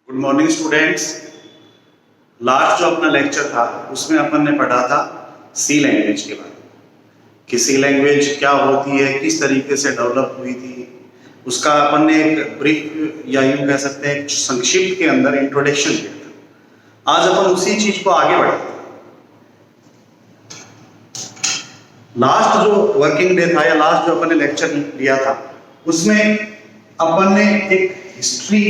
Good morning students. Last जो अपना lecture था उसमें अपन ने पढ़ा था सी लैंग्वेज के बारे में कि सी लैंग्वेज क्या होती है, किस तरीके से डेवलप हुई थी। उसका अपन ने एक ब्रीफ या यूं कह सकते हैं संक्षिप्त के अंदर इंट्रोडक्शन दिया था। आज अपन उसी चीज को आगे बढ़ाते हैं। लास्ट जो वर्किंग डे था या लास्ट जो अपन ने लेक्चर लिया था उसमें अपन ने एक हिस्ट्री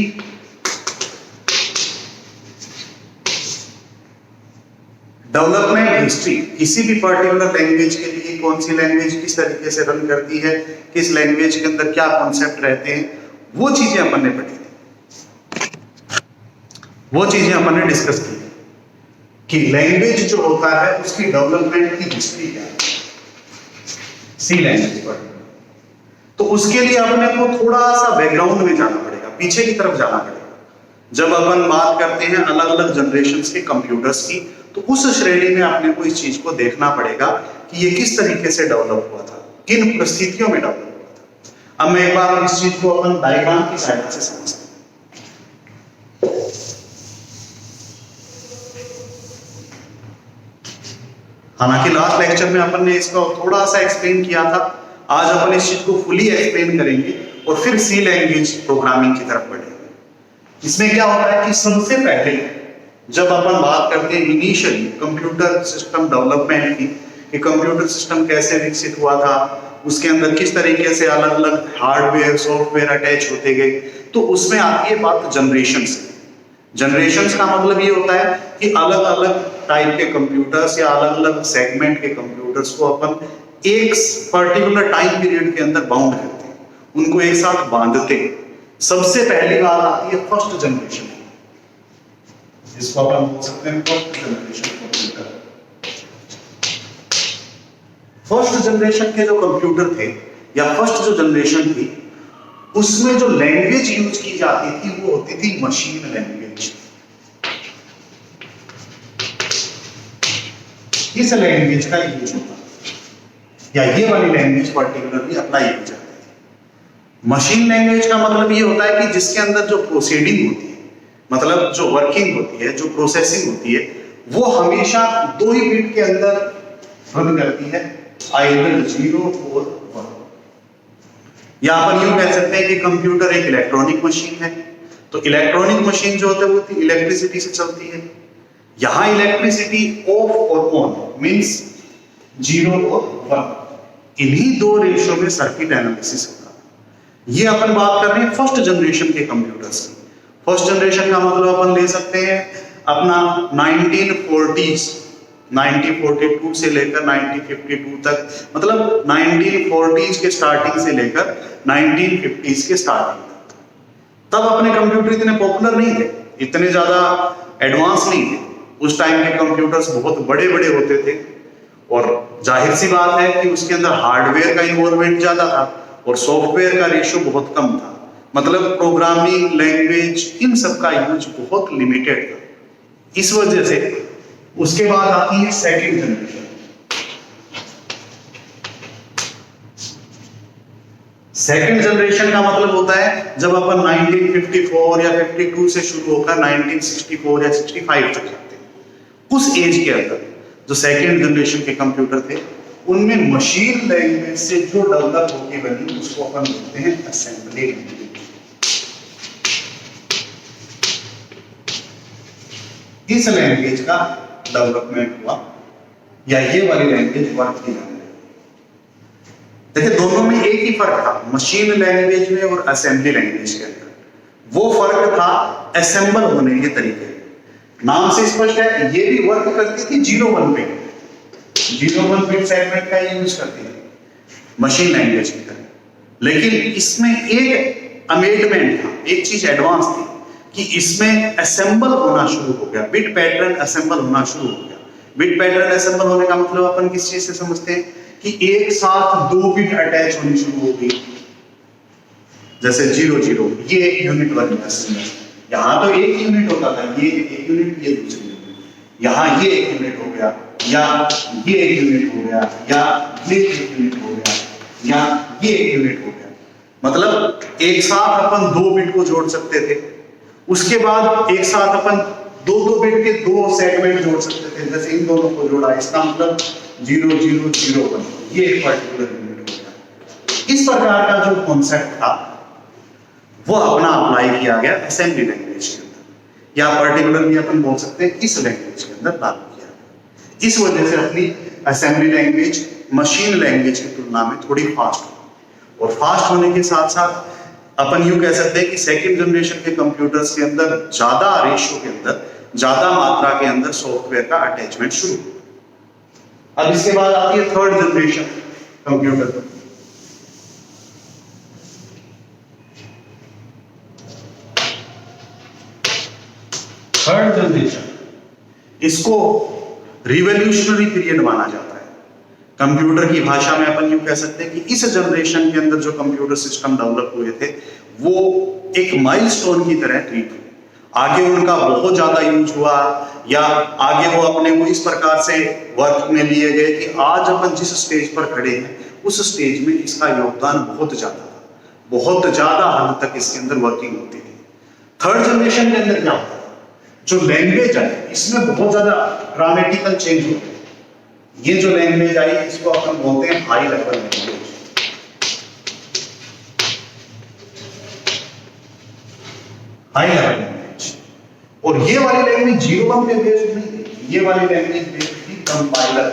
डेवलपमेंट हिस्ट्री, किसी भी पर्टिकुलर लैंग्वेज के लिए कौन सी लैंग्वेज किस तरीके से रन करती है, किस लैंग्वेज के अंदर क्या कॉन्सेप्ट रहते हैं, वो चीजें अपन ने पढ़ी थी। वो चीजें अपन ने डिस्कस की कि लैंग्वेज जो होता है उसकी डेवलपमेंट की हिस्ट्री क्या है सी लैंग्वेज पर। तो उसके लिए अपने को थोड़ा सा बैकग्राउंड में जाना पड़ेगा, पीछे की तरफ जाना पड़ेगा। जब अपन बात करते हैं अलग अलग जनरेशंस के कंप्यूटर्स की, तो उस श्रेणी में अपने को इस चीज को देखना पड़ेगा कि ये किस तरीके से डेवलप हुआ था, किन परिस्थितियों में डेवलप हुआ था। अब मैं एक बार इस चीज को अपन डायग्राम की सहायता से समझते हैं। हालांकि लास्ट लेक्चर में अपन ने इसको थोड़ा सा एक्सप्लेन किया था, आज अपन इस चीज को फुली एक्सप्लेन करेंगे और फिर सी लैंग्वेज प्रोग्रामिंग की तरफ बढ़ेंगे। इसमें क्या होता है कि सबसे पहले जब अपन बात करते हैं इनिशियली कंप्यूटर सिस्टम डेवलपमेंट की, कि कंप्यूटर सिस्टम कैसे विकसित हुआ था, उसके अंदर किस तरीके से अलग अलग हार्डवेयर सॉफ्टवेयर अटैच होते गए, तो उसमें आती है बात जनरेशन से। जनरेशंस का मतलब ये होता है कि अलग अलग टाइप के कंप्यूटर्स या अलग अलग सेगमेंट के कंप्यूटर्स को अपन एक पर्टिकुलर टाइम पीरियड के अंदर बाउंड करते हैं, उनको एक साथ बांधते हैं। सबसे पहली बात आती है फर्स्ट जनरेशन, जिसको अपन बोल सकते हैं first generation computer. First generation के जो कंप्यूटर थे या फर्स्ट जो जनरेशन थी, उसमें जो लैंग्वेज यूज की जाती थी वो होती थी मशीन लैंग्वेज। इस लैंग्वेज का यूज होता या ये वाली लैंग्वेज पर्टिकुलरली अप्लाई की जाती थी। मशीन लैंग्वेज का मतलब ये होता है कि जिसके अंदर जो प्रोसीडिंग होती है, मतलब जो वर्किंग होती है, जो प्रोसेसिंग होती है, वो हमेशा दो ही बिट के अंदर रन करती है, आइदर 0 और 1। या अपन यूं कह सकते हैं कि कंप्यूटर एक इलेक्ट्रॉनिक मशीन है। तो इलेक्ट्रॉनिक मशीन जो होती है वो इलेक्ट्रिसिटी से चलती है। यहां इलेक्ट्रिसिटी ऑफ और ऑन मींस 0 और 1, इन्हीं दो रेशियो में सर्किट एनालिसिस होता है। ये अपन बात कर रहे हैं फर्स्ट जनरेशन के कंप्यूटर्स की। फर्स्ट जनरेशन का मतलब अपन ले सकते हैं अपना 1940s, 1942 से लेकर 1952 तक, मतलब 1940s के स्टार्टिंग से लेकर 1950s के स्टार्टिंग तक। तब अपने कंप्यूटर इतने पॉपुलर नहीं थे, इतने ज्यादा एडवांस नहीं थे। उस टाइम के कंप्यूटर्स बहुत बड़े बड़े होते थे और जाहिर सी बात है कि उसके अंदर हार्डवेयर का इन्वॉल्वमेंट ज्यादा था और सॉफ्टवेयर का रेशियो बहुत कम था। मतलब प्रोग्रामिंग लैंग्वेज इन सब का यूज बहुत लिमिटेड था। इस वजह से उसके बाद आती है सेकंड जनरेशन। सेकंड जनरेशन का मतलब होता है जब अपन 1954 या 52 से शुरू होकर 1964 या 65 तक जाते हैं। उस एज के अंदर जो सेकंड जनरेशन के कंप्यूटर थे, उनमें मशीन लैंग्वेज से जो डेवलप होके बनी उसको अपन बोलते हैं असेंबली लैंग्वेज। इस लैंग्वेज का डेवलपमेंट हुआ या ये वाली लैंग्वेज वर्क की जाने लगी। देखिए दोनों में एक ही फर्क था, मशीन लैंग्वेज में और असेंबली लैंग्वेज के अंदर। वो फर्क था असेंबल होने के तरीके। नाम से स्पष्ट है, ये भी वर्क करती थी 0-1 बिट, 0-1 बिट सेगमेंट का यूज करती थी मशीन लैंग्वेज की तरह। लेकिन इसमें एक अमेंडमेंट था, एक चीज एडवांस थी कि इसमें असेंबल होना शुरू हो गया, बिट पैटर्न असेंबल होना शुरू हो गया। बिट पैटर्न असेंबल होने का मतलब अपन किस चीज से समझते हैं कि एक साथ 2 बिट अटैच होनी शुरू हो गई। जैसे 0-0 ये एक यूनिट बन गया। यहां तो एक यूनिट होता था, ये एक यूनिट, ये दूसरी यूनिट। यहां ये एक यूनिट हो गया, या ये एक यूनिट हो गया, या ये एक यूनिट हो गया, या ये एक यूनिट हो गया। मतलब एक साथ अपन 2 बिट को जोड़ सकते थे उसके बाद एक साथ अपन दो दो बिट के दो सेगमेंट जोड़ सकते थे, जैसे इन दोनों को जोड़ा, इसका मतलब 0001, ये एक पर्टिकुलर यूनिट हो गया। इस प्रकार का जो कॉन्सेप्ट था वो अपना अप्लाई किया गया असेंबली लैंग्वेज के अंदर, या पर्टिकुलरली अपन बोल सकते हैं इस लैंग्वेज के अंदर लागू किया गया। इस वजह से अपनी असेंबली लैंग्वेज मशीन लैंग्वेज की तुलना में थोड़ी फास्ट हुई, और फास्ट होने के साथ साथ अपन यूं कह सकते हैं कि सेकंड जनरेशन के कंप्यूटर्स के अंदर ज्यादा रेशियो के अंदर, ज्यादा मात्रा के अंदर सॉफ्टवेयर का अटैचमेंट शुरू हुआ। अब इसके बाद आती है third generation computer. Third generation, इसको रिवॉल्यूशनरी पीरियड माना जाता है। कंप्यूटर की भाषा में अपन यूं कह सकते हैं कि इस जनरेशन के अंदर जो कंप्यूटर सिस्टम डेवलप हुए थे वो एक माइलस्टोन की तरह ट्रीट हुए। आगे उनका बहुत ज्यादा यूज हुआ, या आगे वो अपने को इस प्रकार से वर्क में लिए गए कि आज अपन जिस स्टेज पर खड़े हैं उस स्टेज में इसका योगदान बहुत ज्यादा था, बहुत ज्यादा हद तक इसके अंदर वर्किंग होती थी। थर्ड जनरेशन के अंदर क्या होता है, जो लैंग्वेज है इसमें बहुत ज्यादा ड्रामेटिकल चेंज होते हैं। ये जो लैंग्वेज आई इसको अपन बोलते हैं high level language. High level language, और ये वाली लैंग्वेज 01 पे बेस्ड नहीं थी, ये वाली लैंग्वेज बेस्ड थी कंपाइलर।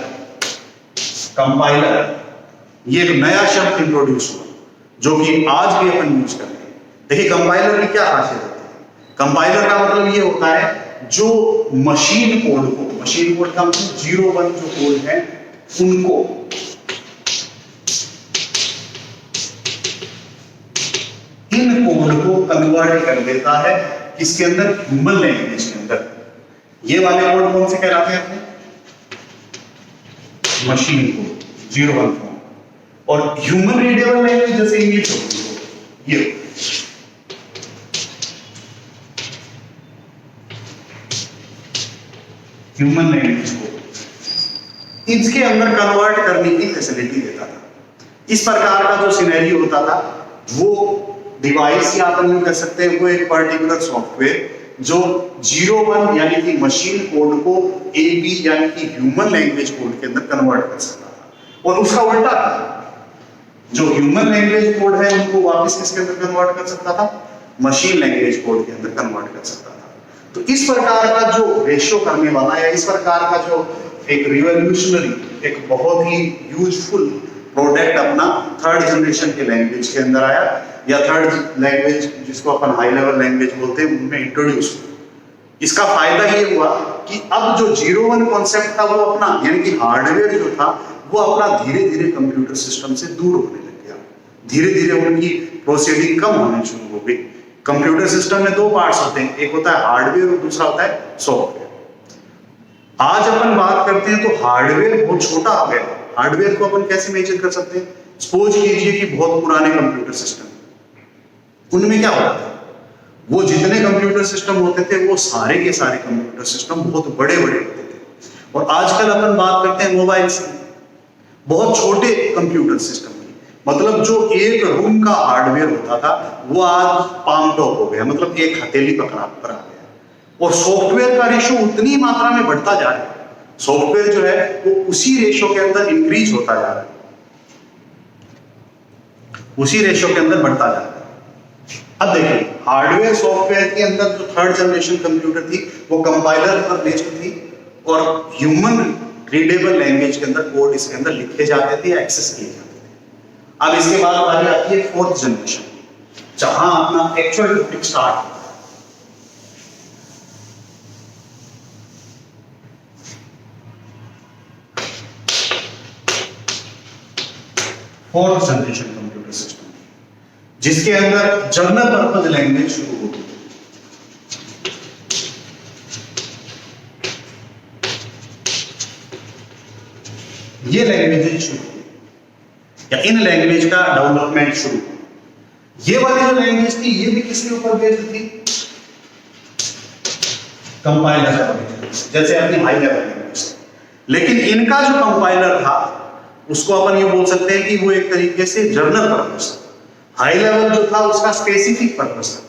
कंपाइलर ये एक नया शब्द इंट्रोड्यूस हुआ जो कि आज भी अपन यूज करते हैं। देखिए कंपाइलर की क्या खासियत होती है, कंपाइलर का मतलब ये होता है जो मशीन कोड को, मशीन कोड का मतलब 01 जो कोड है उनको इन कोड को कन्वर्ट कर देता है किसके अंदर, ह्यूमन लैंग्वेज के अंदर। ये वाले कोड कौन से कहलाते हैं अपने, मशीन कोड 01 फॉर्म, और ह्यूमन रीडेबल लैंग्वेज जैसे इंग्लिश होती है ये ह्यूमन लैंग्वेज को इसके अंदर कन्वर्ट करने की फैसिलिटी देता था। इस प्रकार का जो सिनेरियो होता था वो डिवाइस, या अपन यूं कह सकते हैं वो एक पर्टिकुलर सॉफ्टवेयर जो 01 यानी कि मशीन कोड को AB यानी कि ह्यूमन लैंग्वेज कोड के अंदर कन्वर्ट कर सकता था, और उसका उल्टा जो ह्यूमन लैंग्वेज कोड है उनको वापस किसके अंदर कन्वर्ट कर सकता था, मशीन लैंग्वेज कोड के अंदर कन्वर्ट कर सकता था। तो इस प्रकार का जो रेशियो करने वाला, या इस प्रकार का जो एक रिवॉल्यूशनरी, एक बहुत ही यूजफुल प्रोडक्ट अपना थर्ड जनरेशन के लैंग्वेज के अंदर आया, या थर्ड लैंग्वेज जिसको अपन हाई लेवल लैंग्वेज बोलते हैं उनमें इंट्रोड्यूस हुआ। इसका फायदा ये हुआ कि अब जो 01 कॉन्सेप्ट था वो अपना, यानी कि हार्डवेयर जो था वो अपना धीरे धीरे कंप्यूटर सिस्टम से दूर होने लग गया। धीरे धीरे उनकी प्रोसीडिंग कम होने शुरू हो गई। कंप्यूटर सिस्टम में दो पार्ट्स होते हैं, एक होता है हार्डवेयर और दूसरा होता है सॉफ्टवेयर। आज अपन बात करते हैं तो हार्डवेयर बहुत छोटा आ गया। हार्डवेयर को अपन कैसे मेजर कर सकते हैं, सपोज कीजिए कि बहुत पुराने कंप्यूटर सिस्टम, उनमें क्या होता था, वो जितने कंप्यूटर सिस्टम होते थे वो सारे के सारे कंप्यूटर सिस्टम बहुत बड़े बड़े होते थे। और आजकल अपन बात करते हैं मोबाइल से, बहुत छोटे कंप्यूटर सिस्टम की, मतलब जो एक रूम का हार्डवेयर होता था वो आज पाम टॉप हो गया, मतलब एक हथेली पकड़ा पर आ गया। और सॉफ्टवेयर का रेशो उतनी मात्रा में बढ़ता जा रहा है, सॉफ्टवेयर जो है वो उसी रेशो के अंदर इंक्रीज होता जा रहा है, उसी रेशो के अंदर बढ़ता जा रहा है। अब देखिए हार्डवेयर सॉफ्टवेयर के अंदर जो थर्ड जनरेशन कंप्यूटर थी वो कंपाइलर पर बेस्ड थी, और ह्यूमन रीडेबल लैंग्वेज के अंदर कोड इसके अंदर लिखे जाते थे या एक्सेस किए जाते थे। अब इसके बाद बारी आती है फोर्थ जनरेशन, जहां अपना एक्चुअल टॉपिक स्टार्ट होता है। फोर्थ जनरेशन कंप्यूटर सिस्टम, जिसके अंदर जनरल पर्पज लैंग्वेज शुरू होती है। ये लैंग्वेज शुरू हुई, या इन लैंग्वेज का डेवलपमेंट शुरू हुआ। ये वाली जो लैंग्वेज थी ये भी किसके ऊपर बेस्ड थी, कंपाइलर पर, जैसे अपनी हाई लेवल लैंग्वेज। लेकिन इनका जो कंपाइलर था उसको अपन ये बोल सकते हैं कि वो एक तरीके से जनरल पर्पस, हाई लेवल जो था उसका स्पेसिफिक पर्पस था।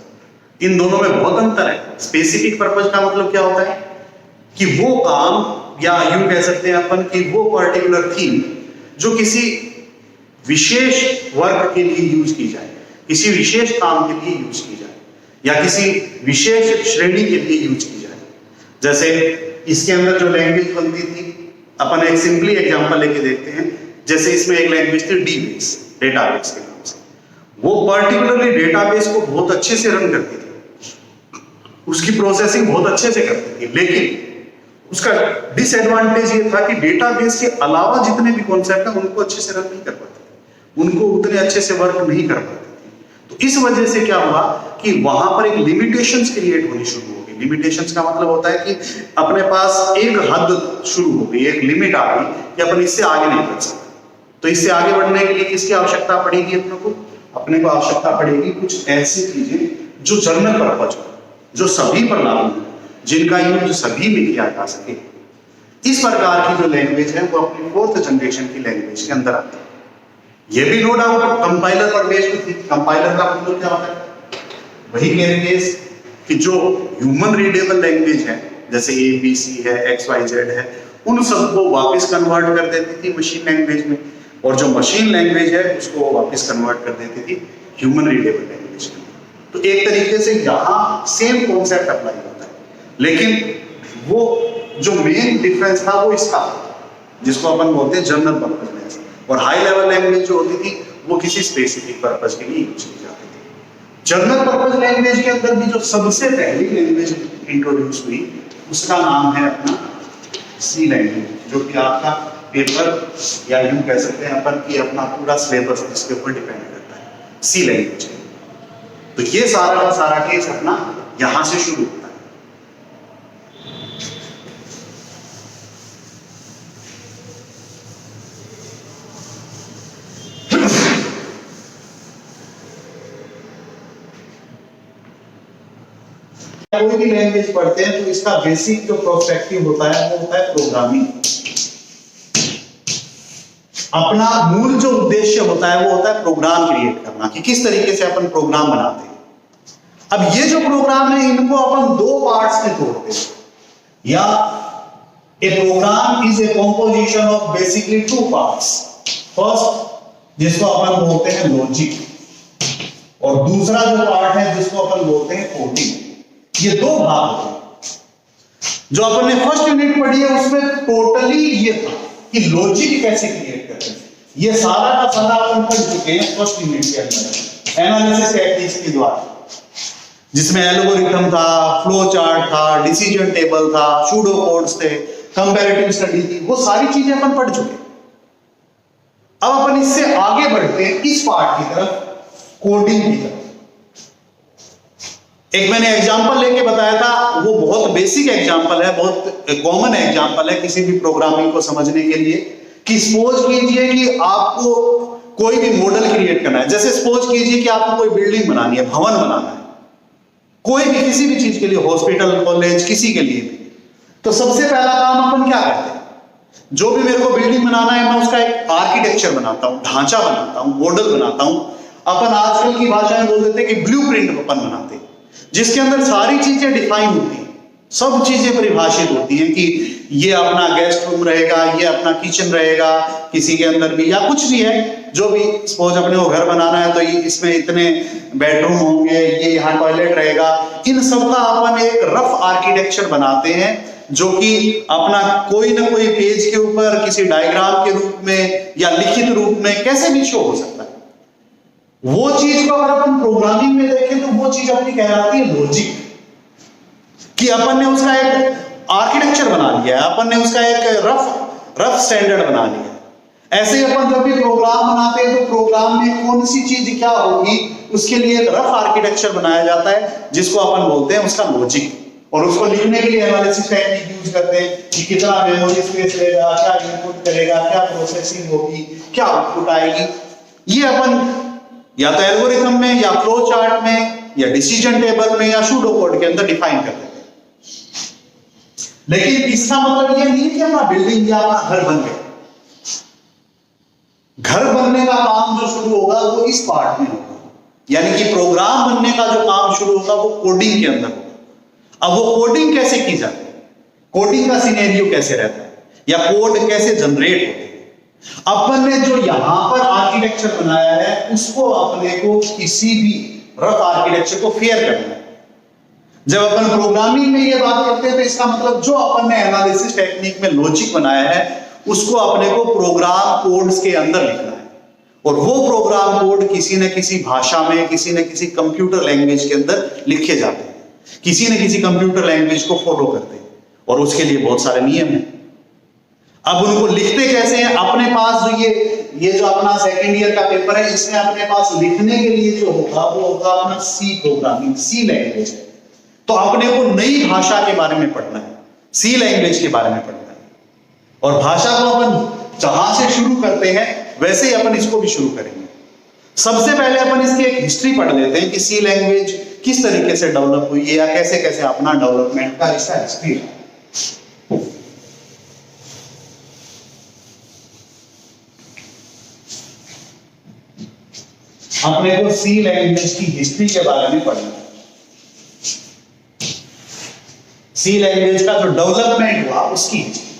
इन दोनों में बहुत अंतर है। स्पेसिफिक पर्पज का मतलब क्या होता है कि वो काम, या यूं कह सकते हैं अपन कि वो पर्टिकुलर थीम जो किसी विशेष वर्क के लिए यूज की जाए, किसी विशेष काम के लिए यूज की जाए, या किसी विशेष श्रेणी के लिए यूज की जाए। जैसे इसके अंदर जो लैंग्वेज बनती थी, अपन एक सिंपली एग्जांपल लेके देखते हैं। जैसे इसमें एक लैंग्वेज थी डीबेस, डेटाबेस के नाम से। वो पर्टिकुलरली डेटाबेस को बहुत अच्छे से रन करती थी, उसकी प्रोसेसिंग बहुत अच्छे से करती थी, लेकिन उसका डिसएडवांटेज ये था कि डेटाबेस के अलावा जितने भी कॉन्सेप्ट हैं उनको अच्छे से रन नहीं कर पाते थे, उनको उतने अच्छे से वर्क नहीं कर पाते थे। तो इस वजह से क्या हुआ कि वहां पर एक लिमिटेशंस क्रिएट होनी शुरू हो गई। लिमिटेशंस का मतलब होता है कि अपने पास एक हद शुरू हो गई, एक लिमिट आ गई कि अपन इससे आगे नहीं बढ़ सकते। तो इससे आगे बढ़ने के लिए किसकी आवश्यकता पड़ेगी? अपने को आवश्यकता पड़ेगी कुछ ऐसी चीजें जो जनरल पर्पज हो, जो सभी पर लागू हो, जिनका यूज सभी में किया जा सके। इस प्रकार की जो लैंग्वेज है वो अपनी 4th जनरेशन की लैंग्वेज के अंदर आती है। ये भी नो डाउट कंपाइलर पर बेस्ड थी। कंपाइलर का मतलब क्या होता है? वही केस कि जो ह्यूमन रीडेबल लैंग्वेज है, जैसे ABC है, XYZ है, उन सबको वापस कन्वर्ट कर देती थी मशीन लैंग्वेज में, और जो मशीन लैंग्वेज है उसको वापस कन्वर्ट कर देती थी ह्यूमन रीडेबल लैंग्वेज में। तो एक तरीके से यहाँ सेम कॉन्सेप्ट अप्लाई होता है, लेकिन वो जो मेन डिफरेंस था वो इसका, जिसको अपन बोलते हैं जनरल पर्पज लैंग्वेज, और हाई लेवल लैंग्वेज जो होती थी वो किसी स्पेसिफिक पर्पज के लिए यूज की जाती थी। जनरल पर्पज लैंग्वेज के अंदर भी जो सबसे पहली लैंग्वेज इंट्रोड्यूस हुई उसका नाम है अपना सी लैंग्वेज, जो कि आपका पेपर या यूं कह सकते हैं अपन कि अपना पूरा सिलेबस इसके ऊपर डिपेंड करता है, सी लैंग्वेज। तो ये सारा का सारा केस अपना यहां से शुरू होता है। कोई भी लैंग्वेज पढ़ते हैं तो इसका बेसिक जो प्रोस्पेक्टिव होता है वो होता है प्रोग्रामिंग। अपना मूल जो उद्देश्य होता है वो होता है प्रोग्राम क्रिएट करना, कि किस तरीके से अपन प्रोग्राम बनाते हैं। अब ये जो प्रोग्राम है इनको अपन 2 पार्ट्स में तोड़ते हैं, या a program is a composition of basically 2 parts. First जिसको अपन बोलते हैं लॉजिक, और दूसरा जो पार्ट है जिसको अपन बोलते हैं कोडिंग। ये 2 भाग होते हैं। जो अपन ने फर्स्ट यूनिट पढ़ी है उसमें टोटली ये था कि लॉजिक कैसे क्रिएट करते हैं। ये सारा का सारा अपन पढ़ चुके हैं फर्स्ट यूनिट के अंदर एनालिसिस टेक्निक्स के द्वारा, जिसमें एल्गोरिथम था, फ्लो चार्ट था, डिसीजन टेबल था, सूडो कोड्स थे, कंपैरेटिव स्टडी थी, वो सारी चीजें अपन पढ़ चुके हैं। अब अपन इससे आगे बढ़ते हैं इस पार्ट की तरफ, कोडिंग की तरफ। एक मैंने एग्जांपल लेके बताया था, वो बहुत बेसिक एग्जांपल है, बहुत कॉमन एग्जांपल है किसी भी प्रोग्रामिंग को समझने के लिए, कि सपोज कीजिए कि आपको कोई भी मॉडल क्रिएट करना है। जैसे सपोज कीजिए कि आपको कोई बिल्डिंग बनानी है, भवन बनाना है, कोई भी किसी भी चीज के लिए, हॉस्पिटल, कॉलेज, किसी के लिए भी। तो सबसे पहला काम अपन क्या करते हैं? जो भी मेरे को बिल्डिंग बनाना है मैं उसका एक आर्किटेक्चर बनाता हूं, ढांचा बनाता हूं, मॉडल बनाता हूं। अपन आजकल की भाषा में बोल देते हैं कि ब्लूप्रिंट अपन बनाते हैं, जिसके अंदर सारी चीजें डिफाइन होती हैं, सब चीजें परिभाषित होती हैं कि ये अपना गेस्ट रूम रहेगा, ये अपना किचन रहेगा, किसी के अंदर भी, या कुछ भी है, जो भी सपोज अपने को घर बनाना है तो इसमें इतने बेडरूम होंगे, ये यहाँ टॉयलेट रहेगा। इन सब का अपन एक रफ आर्किटेक्चर बनाते हैं, जो कि अपना कोई ना कोई पेज के ऊपर किसी डायग्राम के रूप में या लिखित रूप में कैसे भी शो हो सकता है। वो चीज को अगर अपन प्रोग्रामिंग में देखें तो वो चीज अपनी कहलाती है लॉजिक, कि अपन ने उसका एक आर्किटेक्चर बना लिया है, अपन ने उसका एक रफ स्टैंडर्ड बना लिया है। ऐसे ही अपन जब भी प्रोग्राम बनाते हैं तो प्रोग्राम में कौन सी चीज क्या होगी उसके लिए एक रफ आर्किटेक्चर बनाया जाता है, जिसको अपन बोलते हैं उसका लॉजिक। और उसको लिखने के लिए एनालिसिस टेक्निक यूज करते हैं कि कितना मेमोरी स्पेस लेगा, क्या इनपुट करेगा, क्या प्रोसेसिंग होगी, क्या आउटपुट आएगी। ये अपन या तो एल्गोरिथम में, या फ्लो चार्ट में, या डिसीजन टेबल में, या सूडो कोड के अंदर डिफाइन कर देते हैं। लेकिन इसका मतलब ये नहीं है कि अपना बिल्डिंग या अपना घर बन गया। घर बनने का काम जो शुरू होगा वो इस पार्ट में होगा, यानी कि प्रोग्राम बनने का जो काम शुरू होगा वो कोडिंग के अंदर होगा। अब वो कोडिंग कैसे की जाती है, कोडिंग का सिनेरियो कैसे रहता है, या कोड कैसे जनरेट होते हैं। अपन ने जो यहां पर आर्किटेक्चर बनाया है उसको अपने को किसी भी रफ आर्किटेक्चर को फेयर करना है। जब अपन प्रोग्रामिंग में ये बात करते हैं तो इसका मतलब जो अपन ने एनालिसिस टेक्निक में लॉजिक बनाया है उसको अपने को प्रोग्राम कोड्स के अंदर लिखना है, और वो प्रोग्राम कोड किसी न किसी भाषा में, किसी न किसी कंप्यूटर लैंग्वेज के अंदर लिखे जाते हैं, किसी न किसी कंप्यूटर लैंग्वेज को फॉलो करते हैं, और उसके लिए बहुत सारे नियम हैं। अब उनको लिखते कैसे हैं, अपने पास जो ये जो अपना सेकेंड ईयर का पेपर है इसमें अपने पास लिखने के लिए जो होगा वो होगा अपना सी प्रोग्रामिंग, सी लैंग्वेज है। तो अपने को नई भाषा के बारे में पढ़ना है, सी लैंग्वेज के बारे में पढ़ना है, और भाषा को अपन जहां से शुरू करते हैं वैसे ही अपन इसको भी शुरू करेंगे। सबसे पहले अपन इसकी एक हिस्ट्री पढ़ लेते हैं कि सी लैंग्वेज किस तरीके से डेवलप हुई है, या कैसे कैसे अपना डेवलपमेंट का इसका हिस्ट्री है। अपने को सी लैंग्वेज की हिस्ट्री के बारे में पढ़ना है। सी लैंग्वेज का जो डेवलपमेंट हुआ उसकी हिस्ट्री,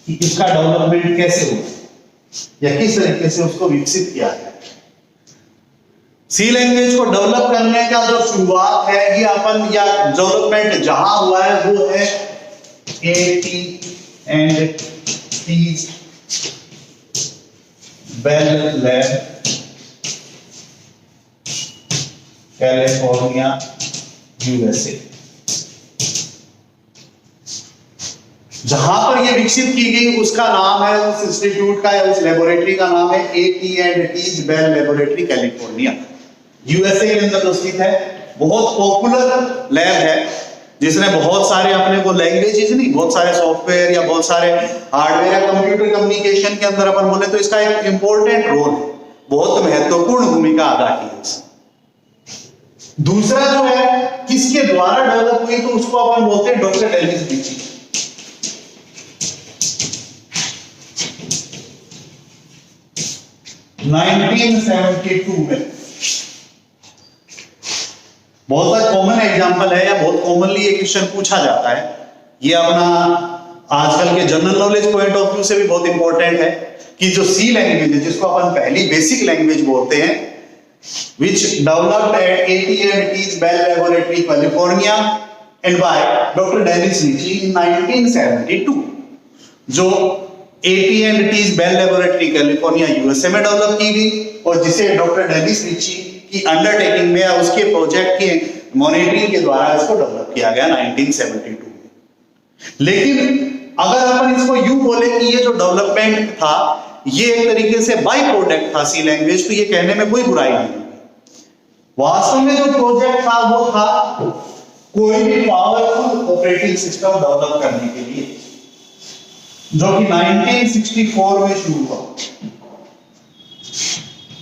कि इसका डेवलपमेंट कैसे हुआ या किस तरीके से उसको विकसित किया गया। सी लैंग्वेज को डेवलप करने का जो शुरुआत है ये अपन, या डेवलपमेंट जहां हुआ है वो है AT&T bell lab, California, USA। जहां पर यह विकसित की गई उसका नाम है, उस इंस्टीट्यूट का या उस लेबोरेटरी का नाम है AT&T bell laboratory, California, USA के अंदर स्थित है। बहुत पॉपुलर लैब है जिसने बहुत सारे अपने को लैंग्वेजेस नहीं, बहुत सारे सॉफ्टवेयर या बहुत सारे हार्डवेयर या कंप्यूटर कम्युनिकेशन के अंदर अपन बोले तो इसका एक इंपॉर्टेंट रोल है, बहुत महत्वपूर्ण भूमिका अदा की है। दूसरा जो है किसके द्वारा डेवलप हुई तो उसको अपन बोलते हैं डॉक्टर डेनिस रिची। में बहुत कॉमन एग्जांपल है, या बहुत कॉमनली ये क्वेश्चन पूछा जाता है। ये अपना आजकल के general knowledge point of view से भी बहुत इंपॉर्टेंट है कि जो सी लैंग्वेज है जिसको अपन पहली बेसिक लैंग्वेज बोलते हैं, which developed at AT&T's Bell Laboratory, California and by Dr. Dennis Ritchie in 1972, जो AT&T's Bell Laboratory, California, USA में डेवलप की गई, और जिसे डॉक्टर डेनिस रिची की अंडरटेकिंग में या उसके प्रोजेक्ट के मॉनिटरिंग के द्वारा इसको डेवलप किया गया 1972 में। लेकिन अगर अपन इसको यूं बोले कि ये जो डेवलपमेंट था ये एक तरीके से बाय प्रोडक्ट था सी लैंग्वेज, तो ये कहने में कोई बुराई नहीं। वास्तव में जो प्रोजेक्ट था वो था कोई भी पावरफुल ऑपरेटिंग सिस्टम डेवलप करने के लिए, जो कि 1964 में शुरू हुआ।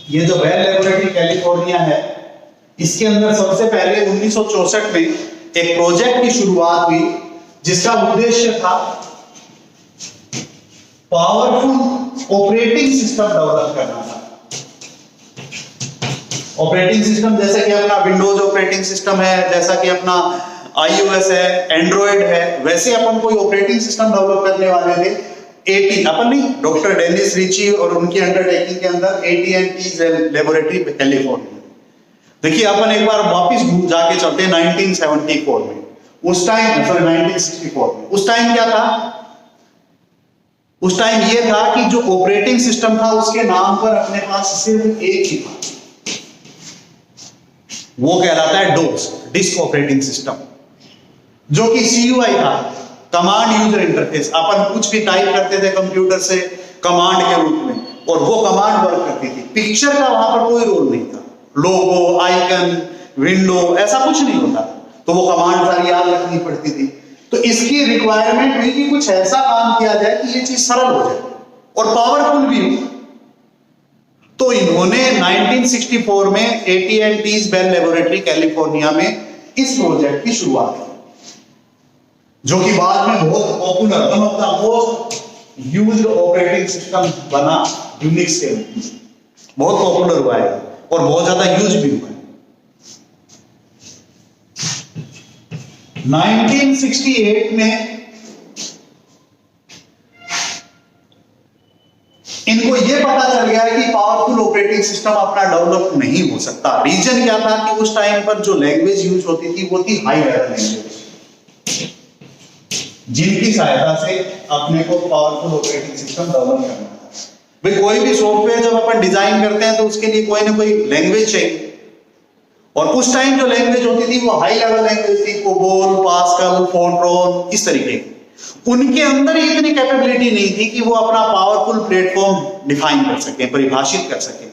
ये जो बेल लेबोरेटरी कैलिफोर्निया है इसके अंदर सबसे पहले 1964 में एक प्रोजेक्ट की शुरुआत हुई जिसका उद्देश्य था पावरफुल ऑपरेटिंग सिस्टम डेवलप करना था। ऑपरेटिंग सिस्टम जैसे कि अपना विंडोज ऑपरेटिंग सिस्टम है, जैसा कि अपना iOS है, एंड्रॉइड है, वैसे अपन कोई ऑपरेटिंग सिस्टम डेवलप करने वाले थे। अपन नहीं, डॉक्टर डेनिस रिची और उनकी अंडरटेकिंग के अंदर AT&T लेबोरेटरी कैलिफोर्निया। देखिए अपन एक बार वापस जाके चलते हैं 1974 में। उस टाइम 1964 में उस टाइम क्या था? उस टाइम ये था कि जो ऑपरेटिंग सिस्टम था उसके नाम पर अपने पास सिर्फ एक ही था, वो कहलाता है डोस, डिस्क ऑपरेटिंग सिस्टम, जो कि CUI था, कमांड यूजर इंटरफेस। अपन कुछ भी टाइप करते थे कंप्यूटर से कमांड के रूप में, और वो कमांड वर्क करती थी। पिक्चर का वहां पर कोई रोल नहीं था, लोगो, आइकन, विंडो, ऐसा कुछ नहीं होता, तो वो कमांड सारी याद रखनी पड़ती थी। तो इसकी रिक्वायरमेंट हुई कि कुछ ऐसा काम किया जाए कि ये चीज सरल हो जाए और पावरफुल भी हो। तो इन्होंने 1964 में AT&T's बेल लेबोरेटरी कैलिफोर्निया में इस प्रोजेक्ट की शुरुआत की, जो कि बाद में बहुत popular, one of the most used operating system बना यूनिक्स के रूप में बहुत पॉपुलर हुआ है और बहुत ज्यादा यूज भी हुआ है। 1968 में इनको यह पता चल गया कि पावरफुल ऑपरेटिंग सिस्टम अपना डेवलप नहीं हो सकता। रीजन क्या था कि उस टाइम पर जो लैंग्वेज यूज होती थी वो थी हाई लेवल लैंग्वेज, जिनकी सहायता से अपने को पावरफुल ऑपरेटिंग सिस्टम डेवलप करना था। भाई कोई भी सॉफ्टवेयर जब अपन डिजाइन करते हैं तो उसके लिए कोई ना कोई लैंग्वेज चाहिए, और उस टाइम जो लैंग्वेज होती थी वो हाई लेवल लैंग्वेज थी, कोबोल, पास्कल, फोर्ट्रॉन, इस तरीके की। उनके अंदर ही इतनी कैपेबिलिटी नहीं थी कि वो अपना पावरफुल प्लेटफॉर्म डिफाइन कर सके, परिभाषित कर सके।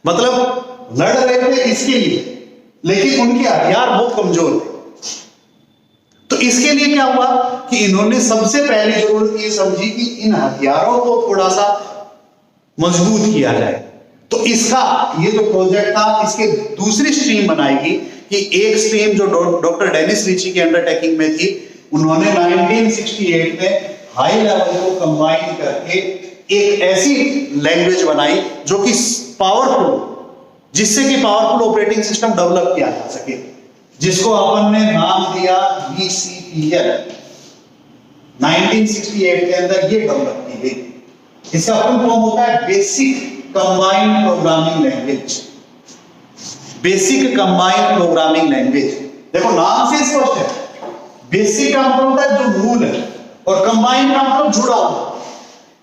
मतलब लड़ रहे थे इसके लिए, लेकिन उनके हथियार बहुत कमजोर थे। तो इसके लिए क्या हुआ कि इन्होंने सबसे पहली जरूरत ये समझी कि इन हथियारों को थोड़ा सा मजबूत किया जाए। तो इसका ये जो प्रोजेक्ट था, इसके दूसरी स्ट्रीम बनाएगी कि एक स्ट्रीम जो डॉक्टर डेनिस रिची के अंडरटेकिंग में थी, उन्होंने 1968 में हाई लेवल को कंबाइन करके एक ऐसी लैंग्वेज बनाई जो कि पावरफुल, जिससे कि पावरफुल ऑपरेटिंग सिस्टम डेवलप किया जा सके, जिसको अपन ने नाम दिया BCPL। 1968 के अंदर ये डेवलप की गई। इसका फुल फॉर्म होता है basic combined programming language. Basic combined programming language, देखो नाम से स्पष्ट है। बेसिक का मतलब होता है जो मूल है, और कंबाइंड का मतलब जुड़ा हुआ।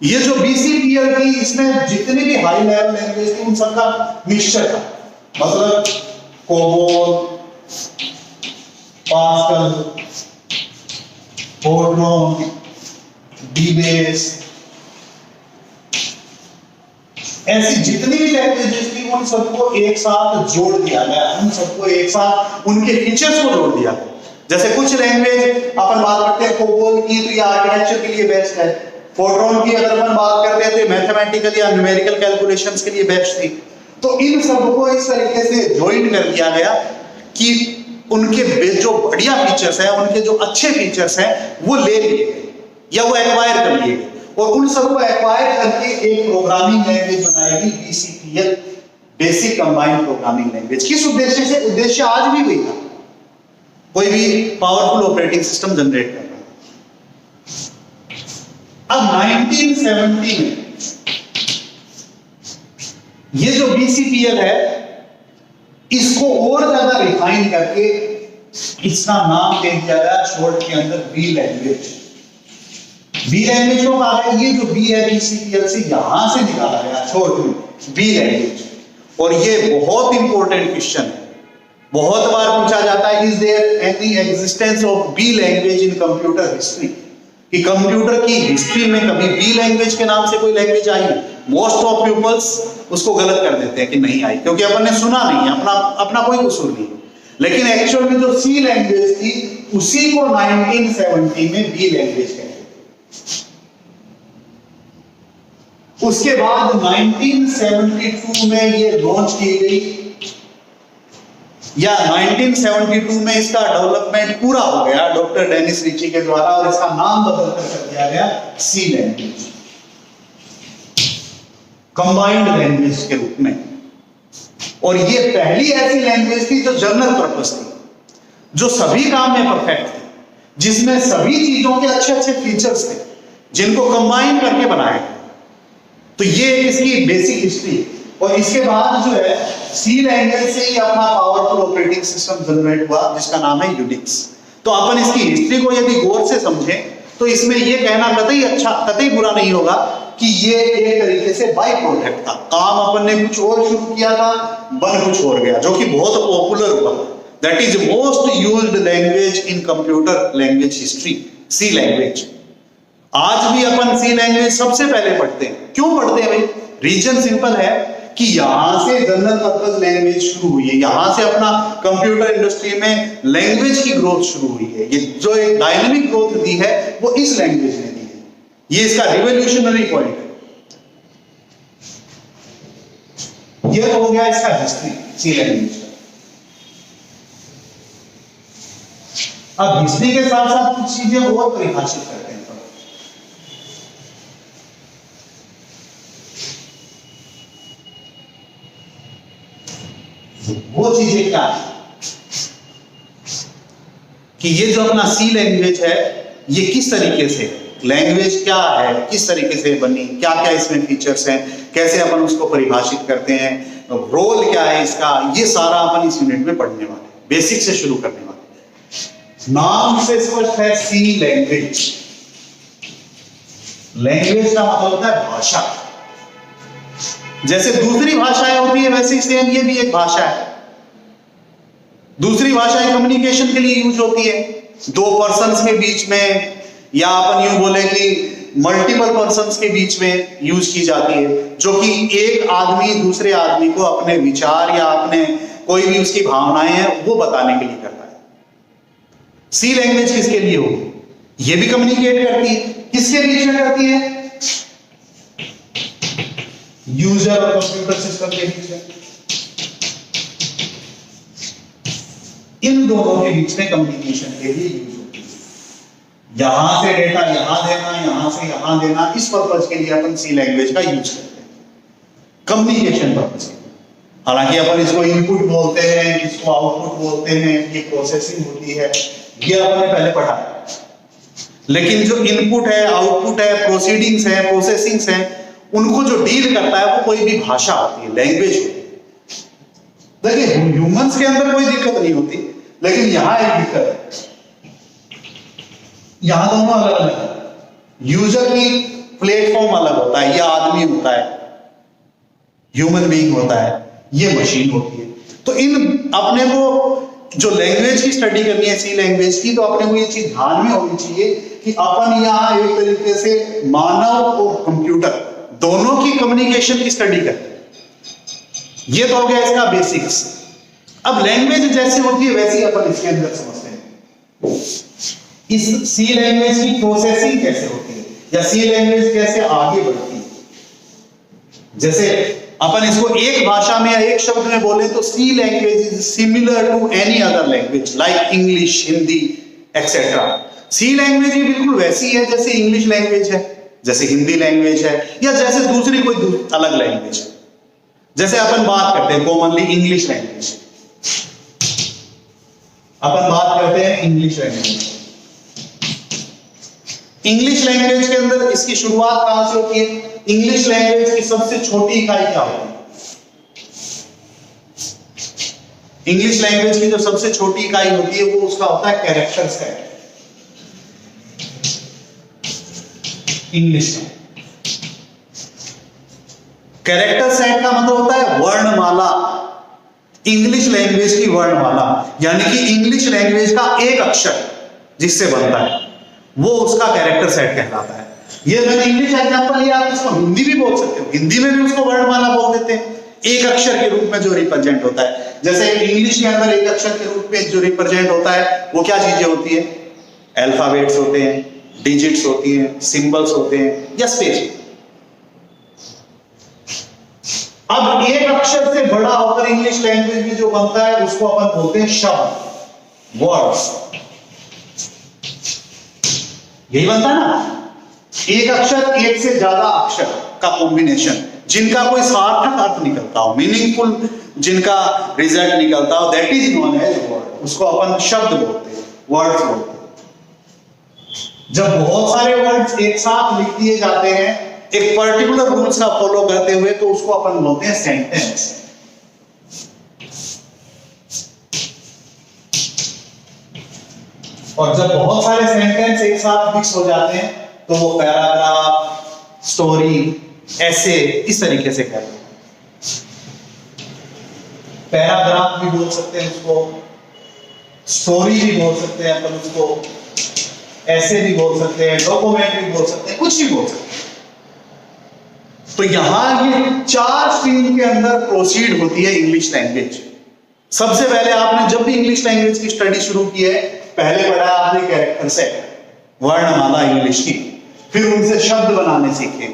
ये जो BCPL थी, इसमें जितनी भी हाई लेवल लैंग्वेज थी उन सबका मिक्सचर था। मतलब कोबोल, पास्कल, फोर्ट्रॉन, डीबेस, ऐसी जितनी भी लैंग्वेजेस थी उन सबको एक साथ जोड़ दिया गया। उन सबको एक साथ उनके फीचर्स को जोड़ दिया। जैसे कुछ लैंग्वेज अपन बात करते हैं कोबोल की, तो ये आर्किटेक्चर के लिए बेस्ट है। फोर्ट्रॉन की अगर अपन बात करते हैं तो मैथमेटिकल या न्यूमेरिकल कैलकुलेशंस के लिए बेस्ट थी। तो इन सबको इस तरीके से ज्वाइन कर दिया गया कि उनके जो बढ़िया फीचर्स हैं, उनके जो अच्छे फीचर्स हैं, वो ले लिए गए या वो एक्वायर कर लिए गए, और उन सबको एक्वायर करके एक प्रोग्रामिंग लैंग्वेज बनाएगी BCPL, basic combined programming language. किस उद्देश्य से? उद्देश्य आज भी वही था, कोई भी पावरफुल ऑपरेटिंग सिस्टम जनरेट करना। अब 1970 में ये जो BCPL है, इसको और ज्यादा रिफाइन करके इसका नाम दे दिया गया शॉर्ट के अंदर B लैंग्वेज। B लैंग्वेज को कहा गया, ये जो B है BCPL से यहां से निकाला गया शॉर्ट में B लैंग्वेज। और ये बहुत इंपॉर्टेंट क्वेश्चन है, बहुत बार पूछा जाता है, is there any existence of B language in computer history, कि कंप्यूटर की हिस्ट्री में कभी B लैंग्वेज के नाम से कोई लैंग्वेज आई? मोस्ट ऑफ पीपल्स उसको गलत कर देते हैं कि नहीं आई, क्योंकि अपन ने सुना नहीं है, अपना कोई कसूर नहीं। लेकिन एक्चुअल में जो C लैंग्वेज थी, उसी को 1970 में B लैंग्वेज कहते हैं। उसके बाद 1972 में ये लॉन्च की गई, या 1972 में इसका डेवलपमेंट पूरा हो गया डॉक्टर डेनिस रिची के द्वारा, और इसका नाम बदल कर दिया गया C लैंग्वेज, कंबाइंड लैंग्वेज के रूप में। और ये पहली ऐसी लैंग्वेज थी जो जनरल पर्पस थी, जो सभी काम में परफेक्ट थी, जिसमें सभी चीजों के अच्छे अच्छे फीचर्स थे, जिनको कंबाइन करके बनाया गया। तो ये इसकी बेसिक हिस्ट्री। और इसके बाद जो है C लैंग्वेज से ही अपना पावरफुल ऑपरेटिंग सिस्टम जनरेट हुआ, जिसका नाम है यूनिक्स। तो अपन इसकी हिस्ट्री को यदि गौर से समझें तो इसमें यह कहना कतई बुरा नहीं होगा कि ये एक तरीके से बाय प्रोडक्ट था। काम अपन ने कुछ और शुरू किया था, बन कुछ और गया, जो कि बहुत पॉपुलर हुआ। That is most used language in computer language history, C language. आज भी अपन C लैंग्वेज सबसे पहले पढ़ते हैं। क्यों पढ़ते हैं भाई? रीजन सिंपल है कि यहां से जनरल पर्पस लैंग्वेज शुरू हुई है, यहां से अपना कंप्यूटर इंडस्ट्री में लैंग्वेज की ग्रोथ शुरू हुई है। ये जो एक डायनामिक ग्रोथ दी है वो इस लैंग्वेज ने दी है, ये इसका रिवोल्यूशनरी पॉइंट है। ये हो गया इसका हिस्ट्री C लैंग्वेज का। अब हिस्ट्री के साथ साथ कुछ चीजें और परिभाषित करते हैं। वो चीजें क्या है कि ये जो अपना सी लैंग्वेज है ये किस तरीके से, लैंग्वेज क्या है, किस तरीके से बनी, क्या क्या इसमें फीचर्स हैं, कैसे अपन उसको परिभाषित करते हैं, रोल क्या है इसका, ये सारा अपन इस यूनिट में पढ़ने वाले हैं, बेसिक से शुरू करने वाले हैं। नाम से स्पष्ट है सी लैंग्वेज। लैंग्वेज का मतलब होता है भाषा। जैसे दूसरी भाषाएं होती है वैसे सेम ये भी एक भाषा है। दूसरी भाषाएं कम्युनिकेशन के लिए यूज होती है, दो पर्सन्स के बीच में, या अपन यूं बोले कि मल्टीपल पर्सन्स के बीच में यूज की जाती है, जो कि एक आदमी दूसरे आदमी को अपने विचार या अपने कोई भी उसकी भावनाएं हैं वो बताने के लिए करता है। सी लैंग्वेज किसके लिए होगी? ये भी कम्युनिकेट करती है, किसके बीच में करती है? यूजर और कंप्यूटर सिस्टम के बीच में, इन दोनों के बीच में कम्युनिकेशन के लिए यूज होती है। यहां से डेटा यहां देना, यहां से यहां देना, इस पर्पज के लिए अपन सी लैंग्वेज का यूज करते हैं, कम्युनिकेशन पर्पज के लिए। हालांकि अपन इसको इनपुट बोलते हैं, इसको आउटपुट बोलते हैं, ये प्रोसेसिंग होती है, ये अपन ने पहले पढ़ा है। लेकिन जो इनपुट है, आउटपुट है, प्रोसीडिंग्स है, प्रोसेसिंग्स है, उनको जो डील करता है वो कोई भी भाषा होती है, लैंग्वेज होती है। देखिए ह्यूमंस के अंदर कोई दिक्कत नहीं होती, लेकिन यहां एक दिक्कत है, यहां दोनों अलग अलग है। यूजर की प्लेटफॉर्म अलग होता है, यह आदमी होता है, ह्यूमन बीइंग होता है, ये मशीन होती है। तो इन अपने को जो लैंग्वेज की स्टडी करनी है सी लैंग्वेज की, तो अपने को ये चीज ध्यान में होनी चाहिए कि अपन यहां एक तरीके से मानव और कंप्यूटर दोनों की कम्युनिकेशन की स्टडी करते हैं। ये तो हो गया इसका बेसिक्स। अब लैंग्वेज जैसे होती है वैसे ही अपन इसके अंदर समझते हैं इस सी लैंग्वेज की प्रोसेसिंग कैसे होती है, या सी लैंग्वेज कैसे आगे बढ़ती है। जैसे अपन इसको एक भाषा में या एक शब्द में बोले तो C language is similar to any other language like English, Hindi etcetera. C language ये बिल्कुल वैसी है जैसे इंग्लिश लैंग्वेज है, जैसे हिंदी लैंग्वेज है, या जैसे दूसरी कोई अलग लैंग्वेज है। जैसे अपन बात करते हैं कॉमनली इंग्लिश लैंग्वेज, अपन बात करते हैं इंग्लिश लैंग्वेज। इंग्लिश लैंग्वेज के अंदर इसकी शुरुआत कहां से होती है? इंग्लिश लैंग्वेज की सबसे छोटी इकाई क्या होती है? इंग्लिश लैंग्वेज की जो सबसे छोटी इकाई होती है वो उसका होता है कैरेक्टर सेट। इंग्लिश में कैरेक्टर सेट का मतलब होता है वर्णमाला। इंग्लिश लैंग्वेज की वर्णमाला, यानी कि इंग्लिश लैंग्वेज का एक अक्षर जिससे बनता है वो उसका कैरेक्टर सेट कहलाता है। ये मैंने इंग्लिश एग्जांपल लिया, आप इसको हिंदी भी बोल सकते हो, हिंदी में भी उसको वर्णमाला बोल देते हैं, एक अक्षर के रूप में जो रिप्रेजेंट होता है। जैसे इंग्लिश के अंदर एक अक्षर के रूप में जो रिप्रेजेंट होता है वो क्या चीजें होती है? अल्फाबेट्स होते हैं, डिजिट्स होती हैं, सिंबल्स होते हैं, या स्पेस। अब एक अक्षर से बड़ा होकर इंग्लिश लैंग्वेज में जो बनता है उसको अपन बोलते हैं शब्द, वर्ड्स। यही बनता है ना, एक अक्षर, एक से ज्यादा अक्षर का कॉम्बिनेशन जिनका कोई सार्थक अर्थ निकलता हो, मीनिंगफुल जिनका रिजल्ट निकलता हो, that is known as word. उसको अपन शब्द बोलते हैं, वर्ड्स बोलते हैं। जब बहुत सारे वर्ड्स एक साथ लिख दिए जाते हैं एक पर्टिकुलर रूल्स का फॉलो करते हुए, तो उसको अपन बोलते हैं सेंटेंस। और जब बहुत सारे सेंटेंस एक साथ मिक्स हो जाते हैं तो वो पैराग्राफ, स्टोरी, ऐसे इस तरीके से कहते हैं। पैराग्राफ भी बोल सकते हैं उसको, स्टोरी भी बोल सकते हैं अपन उसको, ऐसे भी बोल सकते हैं, डॉक्यूमेंट भी बोल सकते हैं, कुछ भी बोल सकते हैं। तो यहां ये 4 स्ट्रीम के अंदर प्रोसीड होती है इंग्लिश लैंग्वेज। सबसे पहले आपने जब भी इंग्लिश लैंग्वेज की स्टडी शुरू की है, पहले पढ़ा आपने कैरेक्टर सेट, वर्णमाला इंग्लिश की, फिर उनसे शब्द बनाने सीखे,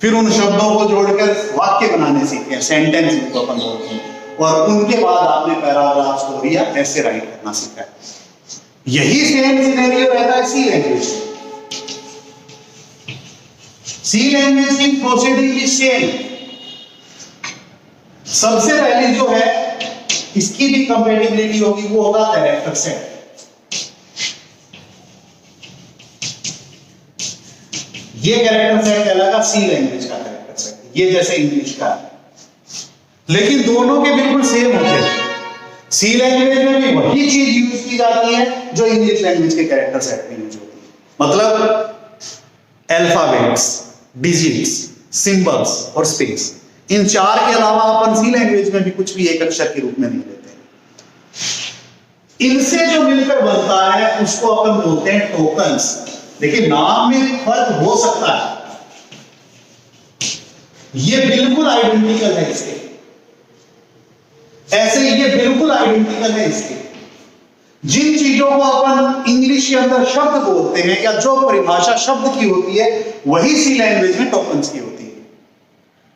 फिर उन शब्दों को जोड़कर वाक्य बनाने सीखे, सेंटेंस जिनको अपन बोलते हैं, और उनके बाद आपने पैराग्राफ, स्टोरी या ऐसे राइट करना सीखा है। यही सेम सिनेरियो रहता है सी लैंग्वेज में। सी लैंग्वेज की प्रोसीडिंग भी सेम। सबसे पहले जो है इसकी भी कंपेटिबिलिटी होगी, वो होगा कैरेक्टर सेट। ये कैरेक्टर सेट कहलाएगा सी लैंग्वेज का कैरेक्टर सेट, ये जैसे इंग्लिश का है। लेकिन दोनों के बिल्कुल सेम होते हैं। सी लैंग्वेज में भी वही चीज यूज की जाती है जो इंग्लिश लैंग्वेज के कैरेक्टर सेट में यूज होती है। मतलब अल्फाबेट्स, डिजिट्स, सिंबल्स और स्पेस, इन चार के अलावा अपन सी लैंग्वेज में भी कुछ भी एक अक्षर के रूप में नहीं लेते। इनसे जो मिलकर बनता है उसको अपन बोलते हैं टोकन्स। देखिए नाम में फर्क हो सकता है, ये बिल्कुल आइडेंटिकल है इसके, ऐसे ये बिल्कुल आइडेंटिकल है इसके। जिन चीजों को अपन इंग्लिश के अंदर शब्द बोलते हैं या जो परिभाषा शब्द की होती है वही सी लैंग्वेज में टोकन्स की होती है।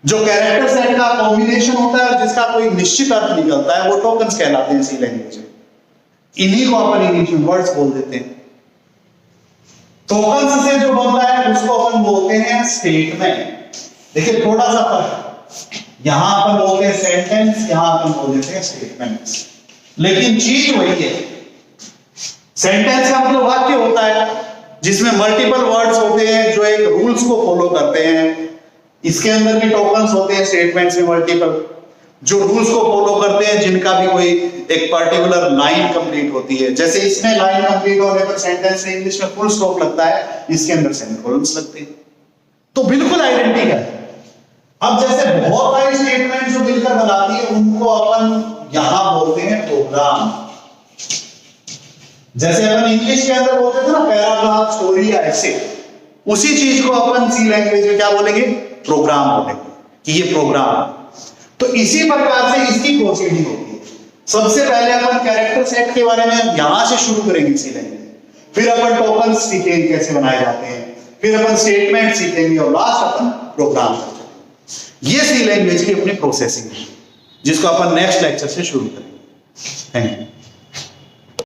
जो कैरेक्टर सेट का कॉम्बिनेशन होता है जिसका कोई निश्चित अर्थ निकलता है वो टोकन्स कहलाते हैं सी लैंग्वेज में। इन्हीं को अपन इंग्लिश में वर्ड्स बोल देते हैं। टोकन्स से जो बनता है उसको अपन बोलते हैं स्टेटमेंट। देखिए थोड़ा सा फर्क, यहां अपन बोलते हैं सेंटेंस, यहां अपन बोल देते हैं स्टेटमेंट्स, लेकिन चीज वही है। सेंटेंस का मतलब वाक्य होता है जिसमें मल्टीपल वर्ड्स होते हैं जो एक रूल्स को फॉलो करते हैं। इसके अंदर भी टोकन्स होते हैं स्टेटमेंट्स में मल्टीपल, जो रूल्स को फॉलो करते हैं, जिनका भी कोई एक पर्टिकुलर लाइन कंप्लीट होती है। जैसे इसमें लाइन कंप्लीट होने पर सेंटेंस में इंग्लिश में फुल स्टॉप लगता है, इसके अंदर सेमीकोलन्स लगते हैं। तो बिल्कुल आइडेंटिकल है। अब जैसे बहुत सारी स्टेटमेंट जो मिलकर बनाती है उनको अपन यहां बोलते हैं प्रोग्राम। जैसे अपन इंग्लिश के अंदर बोलते थे ना पैराग्राफ, स्टोरी या ऐसे, उसी चीज को अपन सी लैंग्वेज में क्या बोलेंगे? प्रोग्राम बोलेंगे कि ये प्रोग्राम। तो इसी प्रकार से इसकी प्रोसीडिंग होगी। सबसे पहले अपन कैरेक्टर सेट के बारे में यहां से शुरू करेंगे सी लैंग्वेज, फिर अपन टोकन्स सीखेंगे कैसे बनाए जाते हैं, फिर अपन स्टेटमेंट सीखेंगे और लास्ट अपन प्रोग्राम करेंगे। ये सी लैंग्वेज की अपनी प्रोसेसिंग है जिसको अपन नेक्स्ट लेक्चर से शुरू करेंगे। Thank you.